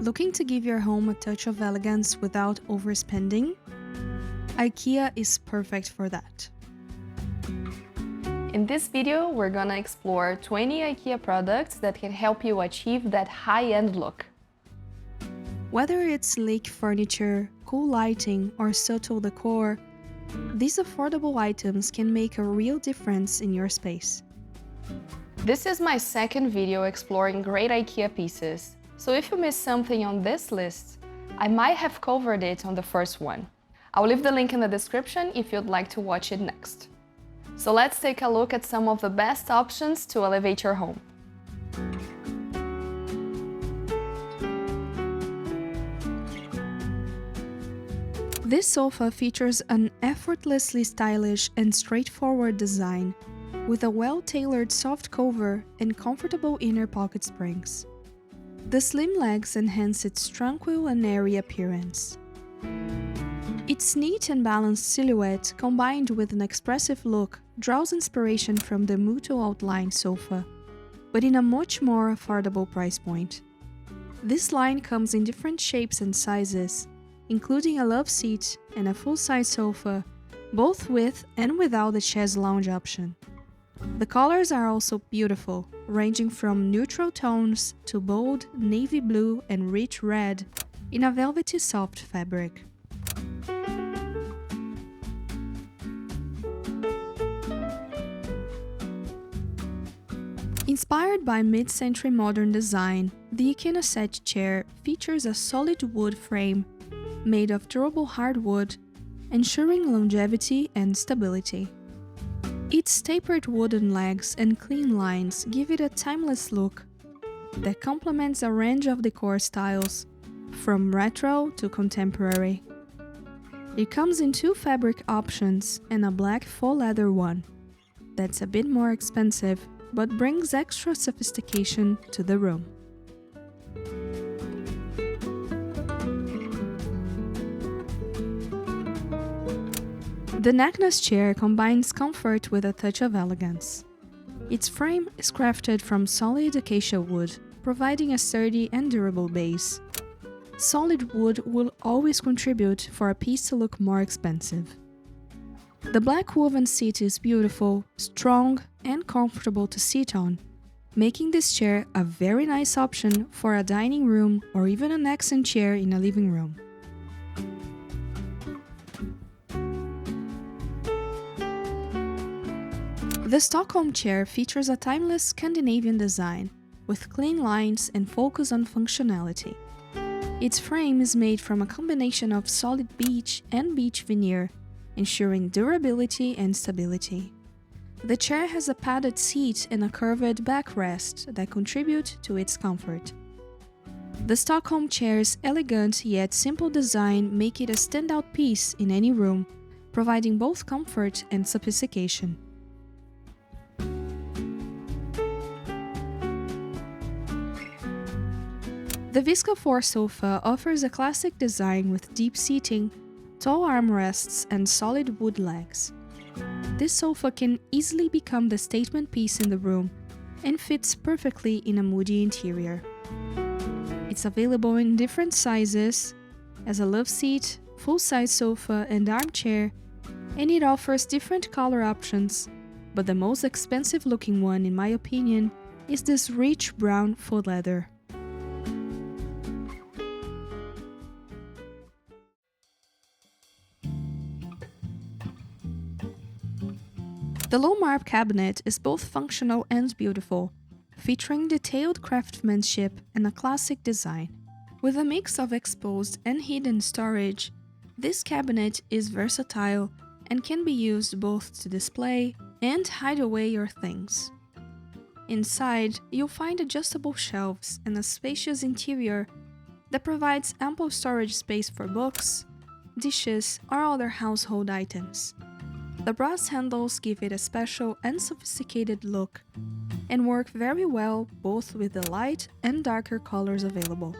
Looking to give your home a touch of elegance without overspending? IKEA is perfect for that. In this video, we're gonna explore 20 IKEA products that can help you achieve that high-end look. Whether it's sleek furniture, cool lighting, or subtle decor, these affordable items can make a real difference in your space. This is my second video exploring great IKEA pieces, so if you missed something on this list, I might have covered it on the first one. I'll leave the link in the description if you'd like to watch it next. So let's take a look at some of the best options to elevate your home. This sofa features an effortlessly stylish and straightforward design, with a well-tailored soft cover and comfortable inner pocket springs. The slim legs enhance its tranquil and airy appearance. Its neat and balanced silhouette, combined with an expressive look, draws inspiration from the Muto outline sofa, but in a much more affordable price point. This line comes in different shapes and sizes, including a love seat and a full-size sofa, both with and without the chaise lounge option. The colors are also beautiful, ranging from neutral tones to bold navy blue and rich red in a velvety soft fabric. Inspired by mid-century modern design, the IKEA Set chair features a solid wood frame made of durable hardwood, ensuring longevity and stability. Its tapered wooden legs and clean lines give it a timeless look that complements a range of decor styles, from retro to contemporary. It comes in two fabric options and a black faux leather one. That's a bit more expensive, but brings extra sophistication to the room. The necklace chair combines comfort with a touch of elegance. Its frame is crafted from solid acacia wood, providing a sturdy and durable base. Solid wood will always contribute for a piece to look more expensive. The black woven seat is beautiful, strong, and comfortable to sit on, making this chair a very nice option for a dining room or even an accent chair in a living room. The Stockholm chair features a timeless Scandinavian design, with clean lines and focus on functionality. Its frame is made from a combination of solid beech and beech veneer, ensuring durability and stability. The chair has a padded seat and a curved backrest that contribute to its comfort. The Stockholm chair's elegant yet simple design make it a standout piece in any room, providing both comfort and sophistication. The Visco 4 sofa offers a classic design with deep seating, tall armrests, and solid wood legs. This sofa can easily become the statement piece in the room and fits perfectly in a moody interior. It's available in different sizes, as a love seat, full-size sofa, and armchair, and it offers different color options, but the most expensive-looking one, in my opinion, is this rich brown faux leather. The low marble cabinet is both functional and beautiful, featuring detailed craftsmanship and a classic design. With a mix of exposed and hidden storage, this cabinet is versatile and can be used both to display and hide away your things. Inside, you'll find adjustable shelves and a spacious interior that provides ample storage space for books, dishes, or other household items. The brass handles give it a special and sophisticated look and work very well both with the light and darker colors available.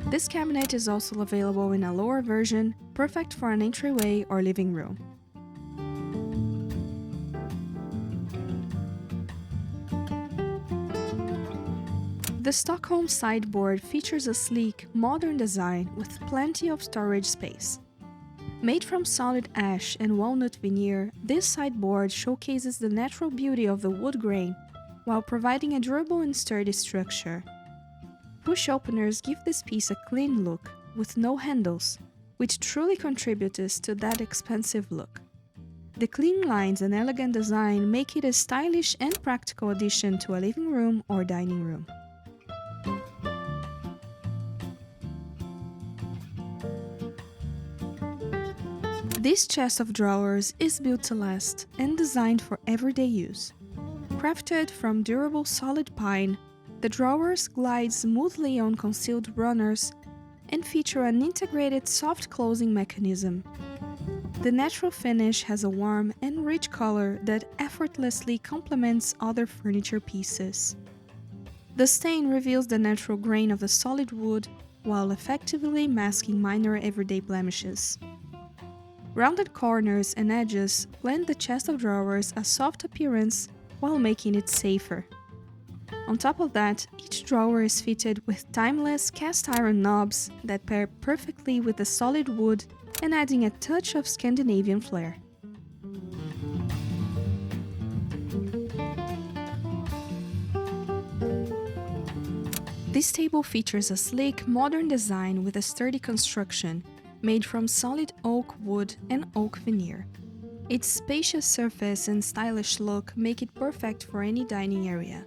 This cabinet is also available in a lower version, perfect for an entryway or living room. The Stockholm sideboard features a sleek, modern design with plenty of storage space. Made from solid ash and walnut veneer, this sideboard showcases the natural beauty of the wood grain while providing a durable and sturdy structure. Push openers give this piece a clean look with no handles, which truly contributes to that expensive look. The clean lines and elegant design make it a stylish and practical addition to a living room or dining room. This chest of drawers is built to last and designed for everyday use. Crafted from durable solid pine, the drawers glide smoothly on concealed runners and feature an integrated soft closing mechanism. The natural finish has a warm and rich color that effortlessly complements other furniture pieces. The stain reveals the natural grain of the solid wood while effectively masking minor everyday blemishes. Rounded corners and edges lend the chest of drawers a soft appearance while making it safer. On top of that, each drawer is fitted with timeless cast iron knobs that pair perfectly with the solid wood and adding a touch of Scandinavian flair. This table features a sleek, modern design with a sturdy construction, made from solid oak wood and oak veneer. Its spacious surface and stylish look make it perfect for any dining area.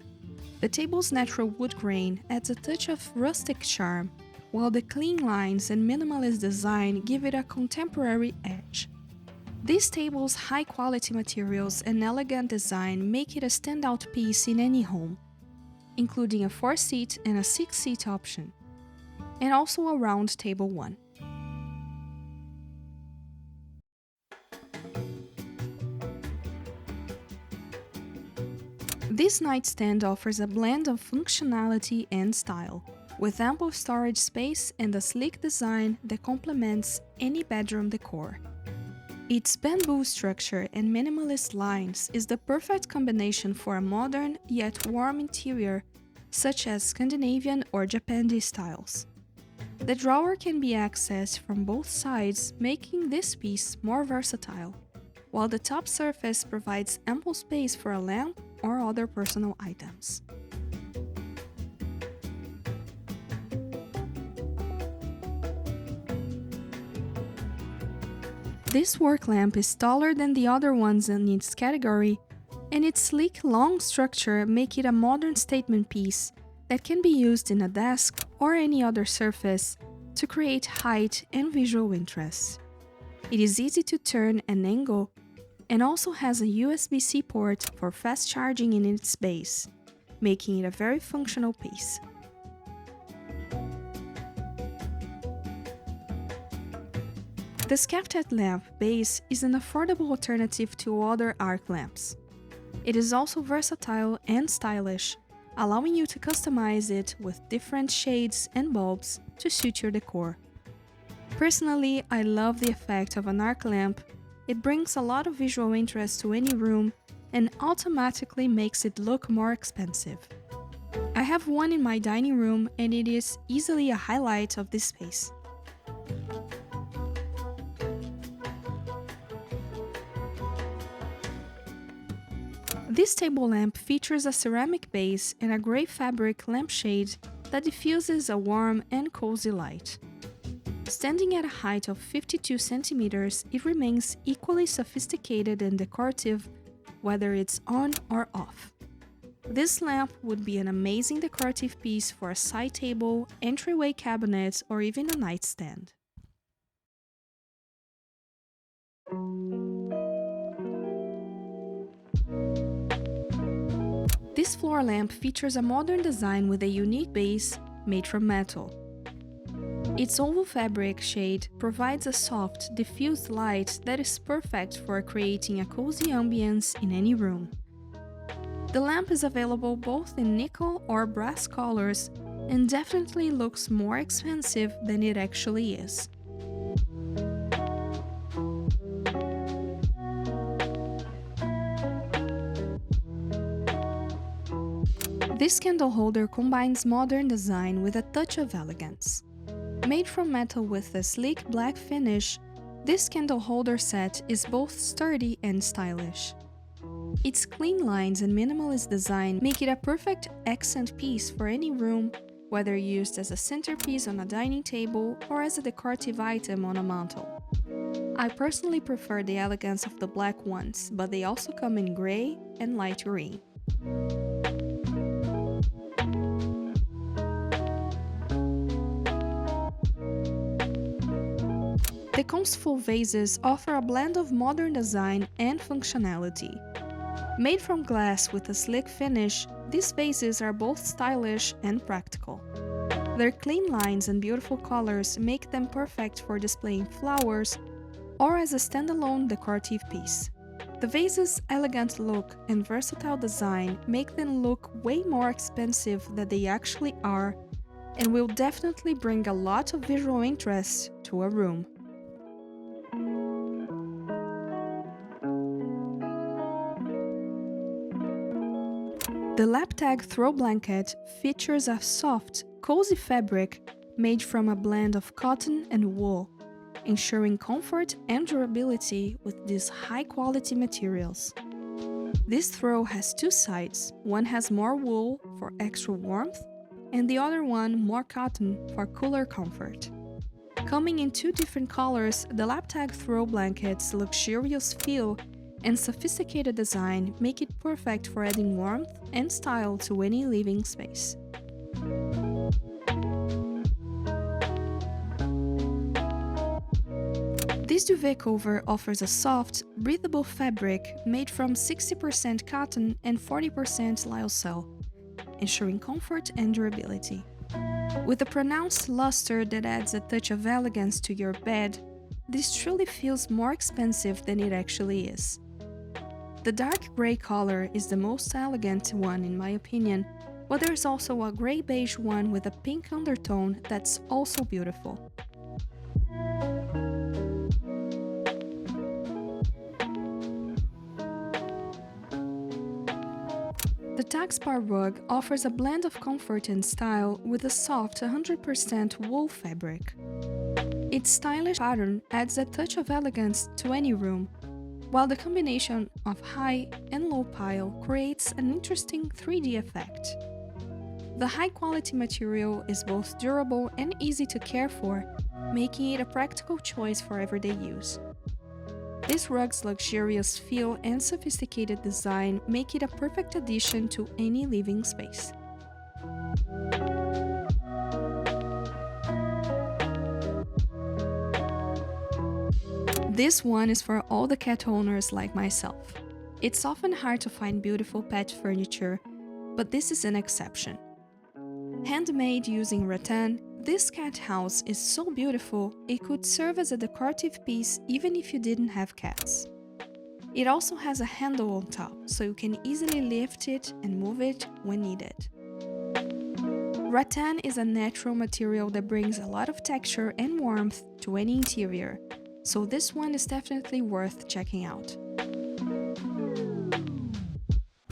The table's natural wood grain adds a touch of rustic charm, while the clean lines and minimalist design give it a contemporary edge. This table's high-quality materials and elegant design make it a standout piece in any home, including a 4-seat and a 6-seat option, and also a round table one. This nightstand offers a blend of functionality and style, with ample storage space and a sleek design that complements any bedroom decor. Its bamboo structure and minimalist lines is the perfect combination for a modern yet warm interior, such as Scandinavian or Japanese styles. The drawer can be accessed from both sides, making this piece more versatile, while the top surface provides ample space for a lamp or other personal items. This work lamp is taller than the other ones in its category, and its sleek, long structure make it a modern statement piece that can be used in a desk or any other surface to create height and visual interest. It is easy to turn and angle, and also has a USB-C port for fast charging in its base, making it a very functional piece. The Skaftet lamp base is an affordable alternative to other arc lamps. It is also versatile and stylish, allowing you to customize it with different shades and bulbs to suit your decor. Personally, I love the effect of an arc lamp. It brings a lot of visual interest to any room and automatically makes it look more expensive. I have one in my dining room and it is easily a highlight of this space. This table lamp features a ceramic base and a gray fabric lampshade that diffuses a warm and cozy light. Standing at a height of 52 centimeters, it remains equally sophisticated and decorative, whether it's on or off. This lamp would be an amazing decorative piece for a side table, entryway cabinet, or even a nightstand. This floor lamp features a modern design with a unique base made from metal. Its oval fabric shade provides a soft, diffused light that is perfect for creating a cozy ambience in any room. The lamp is available both in nickel or brass colors and definitely looks more expensive than it actually is. This candle holder combines modern design with a touch of elegance. Made from metal with a sleek black finish, this candle holder set is both sturdy and stylish. Its clean lines and minimalist design make it a perfect accent piece for any room, whether used as a centerpiece on a dining table or as a decorative item on a mantle. I personally prefer the elegance of the black ones, but they also come in gray and light green. Decor's full vases offer a blend of modern design and functionality. Made from glass with a slick finish, these vases are both stylish and practical. Their clean lines and beautiful colors make them perfect for displaying flowers or as a standalone decorative piece. The vases' elegant look and versatile design make them look way more expensive than they actually are and will definitely bring a lot of visual interest to a room. The Laptag throw blanket features a soft, cozy fabric made from a blend of cotton and wool, ensuring comfort and durability with these high-quality materials. This throw has two sides. One has more wool for extra warmth, and the other one more cotton for cooler comfort. Coming in two different colors, the Laptag throw blanket's luxurious feel and sophisticated design make it perfect for adding warmth and style to any living space. This duvet cover offers a soft, breathable fabric made from 60% cotton and 40% lyocell, ensuring comfort and durability. With a pronounced luster that adds a touch of elegance to your bed, this truly feels more expensive than it actually is. The dark gray color is the most elegant one in my opinion, but there's also a gray beige one with a pink undertone that's also beautiful. The Taxpar rug offers a blend of comfort and style with a soft 100% wool fabric. Its stylish pattern adds a touch of elegance to any room, while the combination of high and low pile creates an interesting 3D effect. The high-quality material is both durable and easy to care for, making it a practical choice for everyday use. This rug's luxurious feel and sophisticated design make it a perfect addition to any living space. This one is for all the cat owners like myself. It's often hard to find beautiful pet furniture, but this is an exception. Handmade using rattan, this cat house is so beautiful it could serve as a decorative piece even if you didn't have cats. It also has a handle on top, so you can easily lift it and move it when needed. Rattan is a natural material that brings a lot of texture and warmth to any interior, so this one is definitely worth checking out.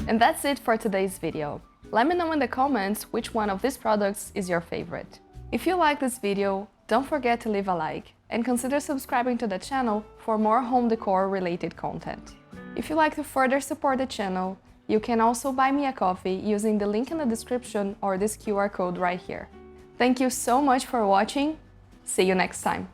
And that's it for today's video. Let me know in the comments which one of these products is your favorite. If you like this video, don't forget to leave a like and consider subscribing to the channel for more home decor related content. If you'd like to further support the channel, you can also buy me a coffee using the link in the description or this QR code right here. Thank you so much for watching. See you next time.